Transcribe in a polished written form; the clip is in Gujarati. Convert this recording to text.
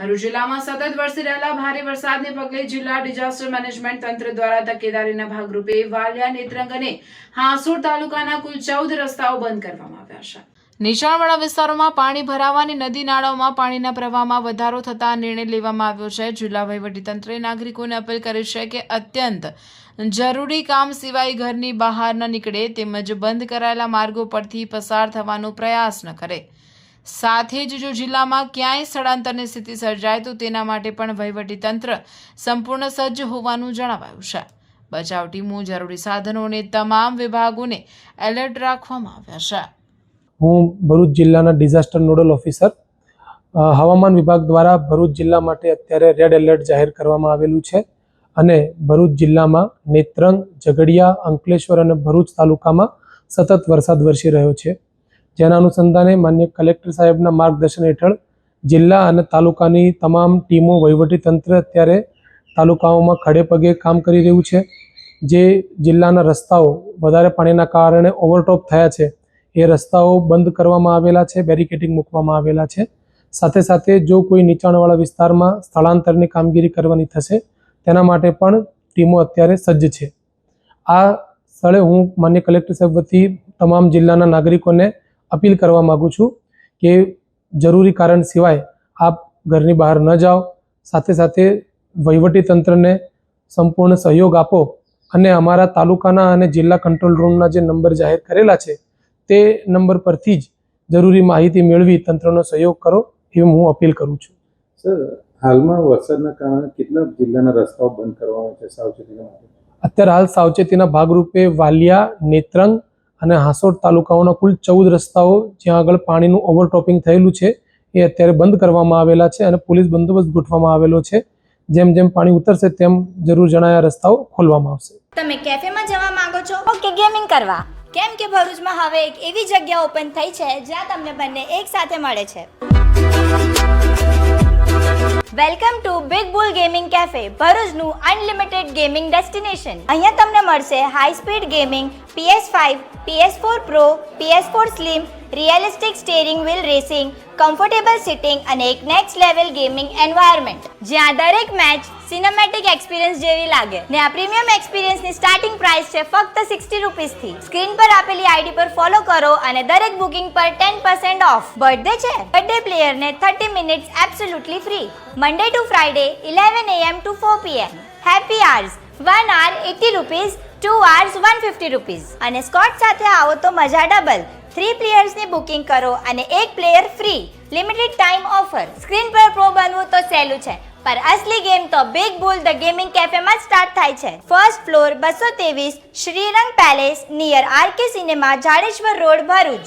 ભરૂચ જિલ્લામાં સતત વરસી રહેલા ભારે વરસાદને પગલે જિલ્લા ડિઝાસ્ટર મેનેજમેન્ટ તંત્ર દ્વારા તકેદારીના ભાગરૂપે વાલિયા, નેત્રંગ અને હાંસોડ તાલુકાના કુલ 14 રસ્તાઓ બંધ કરવામાં આવ્યા છે. નીચાણવાળા વિસ્તારોમાં પાણી ભરાવાની નદી નાળાઓમાં પાણીના પ્રવાહમાં વધારો થતા નિર્ણય લેવામાં આવ્યો છે. જિલ્લા વહીવટીતંત્રે નાગરિકોને અપીલ કરી છે કે અત્યંત જરૂરી કામ સિવાય ઘરની બહાર ન નીકળે તેમજ બંધ કરાયેલા માર્ગો પરથી પસાર થવાનો પ્રયાસ ન કરે. સાથે જ જો જિલ્લામાં ક્યાંય સ્થળાંતરની સ્થિતિ સર્જાય તો તેના માટે પણ વહીવટીતંત્ર સંપૂર્ણ સજ્જ હોવાનું જણાવાયું છે. બચાવ ટીમો, જરૂરી સાધનો અને તમામ વિભાગોને એલર્ટ રાખવામાં આવ્યા છે. હું ભરૂચ જિલ્લાના ડિઝાસ્ટર નોડલ ઓફિસર. હવામાન વિભાગ દ્વારા ભરૂચ જિલ્લા માટે અત્યારે રેડ એલર્ટ જાહેર કરવામાં આવેલું છે અને ભરૂચ જિલ્લામાં નેત્રંગ, ઝઘડિયા, અંકલેશ્વર અને ભરૂચ તાલુકામાં સતત વરસાદ વરસી રહ્યો છે. જેના અનુસંધાને માન્ય કલેક્ટર સાહેબના માર્ગદર્શન હેઠળ જિલ્લા અને તાલુકાની તમામ ટીમો, વહીવટીતંત્ર અત્યારે તાલુકાઓમાં ખડે પગે કામ કરી રહ્યું છે. જે જિલ્લાના રસ્તાઓ વધારે પાણીના કારણે ઓવરટોપ થયા છે એ રસ્તાઓ બંધ કરવામાં આવેલા છે, બેરિકેડિંગ મૂકવામાં આવેલા છે. સાથે સાથે જો કોઈ નીચાણવાળા વિસ્તારમાં સ્થળાંતરની કામગીરી કરવાની થશે તેના માટે પણ ટીમો અત્યારે સજ્જ છે. આ સ્થળે હું માન્ય કલેક્ટર સાહેબ વતી તમામ જિલ્લાના નાગરિકોને અપીલ કરવા માગું છું કે જરૂરી કારણ સિવાય આપ ઘરની બહાર ન જાઓ. સાથે સાથે વહીવટીતંત્રને સંપૂર્ણ સહયોગ આપો અને અમારા તાલુકાના અને જિલ્લા કંટ્રોલ રૂમના જે નંબર જાહેર કરેલા છે તે નંબર પરથી જ જરૂરી માહિતી મેળવી તંત્રનો સહયોગ કરો એવી હું અપીલ કરું છું. સર, હાલમાં વરસાદના કારણે કેટલા જિલ્લાના રસ્તાઓ બંધ કરવામાં છે સાવચેતીના માટે? અત્યારે હાલ સાવચેતીના ભાગરૂપે વાલિયા, નેત્રંગ અને હાંસોડ તાલુકાઓના કુલ 14 રસ્તાઓ જ્યાં આગળ પાણીનું ઓવરટોપિંગ થયેલું છે એ અત્યારે બંધ કરવામાં આવેલા છે અને પોલીસ બંદોબસ્ત ગોઠવવામાં આવેલો છે. જેમ જેમ પાણી ઉતરશે તેમ જરૂર જણાયા રસ્તાઓ ખોલવામાં આવશે. તમે કેફેમાં જવા માંગો છો કે ગેમિંગ કરવા? કેમ કે ભરૂચમાં હવે એક એવી જગ્યા ઓપન થઈ છે જ્યાં તમને બંને એક સાથે મળે છે. Welcome to Big Bull gaming cafe, ભરૂચનું અનલિમિટેડ ગેમિંગ ડેસ્ટિનેશન. અહીંયા તમને મળશે high speed gaming, PS5, PS4 Pro, PS4 Slim, realistic steering wheel racing, comfortable seating અને એક નેક્સ્ટ લેવલ ગેમિંગ એન્વાયરમેન્ટ જ્યાં દરેક મેચ સિનેમેટિક એક્સપિરિયન્સ જેવી લાગે. ને આ પ્રીમિયમ એક્સપિરિયન્સની સ્ટાર્ટિંગ પ્રાઇસ છે ફક્ત 60 રૂપીસથી. સ્ક્રીન પર આપેલી આઈડી પર ફોલો કરો અને દરેક બુકિંગ પર 10% ઓફ. બર્થડે છે? બર્થડે પ્લેયરને 30 minutes absolutely free. Monday to Friday 11 AM to 4 PM. Happy hours 1 hour 80 rupees, 2 hours 150 rupees. અને સ્કોટ સાથે આવો તો મજા ડબલ. 3 પ્લેયર્સની બુકિંગ કરો અને 1 player free. Limited time offer. Screen પર પ્રો બનવું તો સહેલું છે, પર અસલી ગેમ તો બિગ બુલ ધ ગેમિંગ કેફેમાં સ્ટાર્ટ થાય છે. First floor 223, Shrirang palace near RK cinema, Jadeshwar road, Bharuch.